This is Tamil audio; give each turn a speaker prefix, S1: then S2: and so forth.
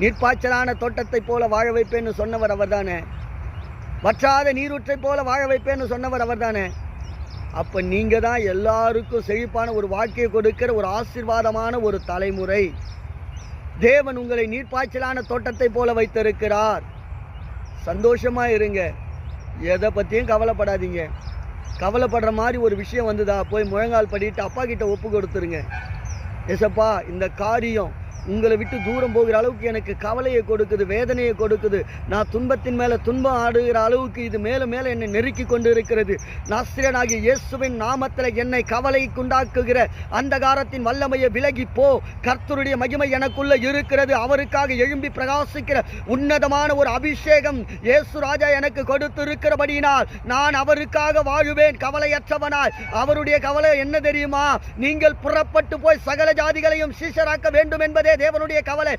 S1: நீர்ப்பாய்ச்சலான தோட்டத்தை போல வாழ வைப்பேன்னு சொன்னவர் அவர் தானே. வற்றாத நீரூற்றை போல வாழ வைப்பேன்னு சொன்னவர் அவர் தானே. அப்போ நீங்கள் தான் எல்லாருக்கும் செழிப்பான ஒரு வாழ்க்கையை கொடுக்கிற ஒரு ஆசீர்வாதமான ஒரு தலைமுறை. தேவன் உங்களை நீர்ப்பாய்ச்சலான தோட்டத்தை போல வைத்திருக்கிறார். சந்தோஷமாக இருங்க, எதை பற்றியும் கவலைப்படாதீங்க. கவலைப்படுற மாதிரி ஒரு விஷயம் வந்துதா, போய் முழங்கால் படிட்டு அப்பா கிட்ட ஒப்பு கொடுத்துருங்க. ஏசப்பா, இந்த காரியம் உங்களை விட்டு தூரம் போகிற அளவுக்கு எனக்கு கவலையை கொடுக்குது, வேதனையை கொடுக்குது. நான் துன்பத்தின் மேலே துன்பம் ஆடுகிற அளவுக்கு இது மேலே மேலே என்னை நெருக்கி கொண்டு இருக்கிறது. நாசரேயனாகிய இயேசுவின் நாமத்தில் என்னை கவலைக்குண்டாக்குகிற அந்தகாரத்தின் வல்லமையை விலகி போ. கர்த்தருடைய மகிமை எனக்குள்ள இருக்கிறது. அவருக்காக எழும்பி பிரகாசிக்கிற உன்னதமான ஒரு அபிஷேகம் இயேசு ராஜா எனக்கு கொடுத்து இருக்கிறபடியினால் நான் அவருக்காக வாழுவேன் கவலையற்றவனாய். அவருடைய கவலை என்ன தெரியுமா? நீங்கள் புறப்பட்டு போய் சகல ஜாதிகளையும் சீஷராக்க வேண்டும் என்பதே தேவனுடைய கவலை.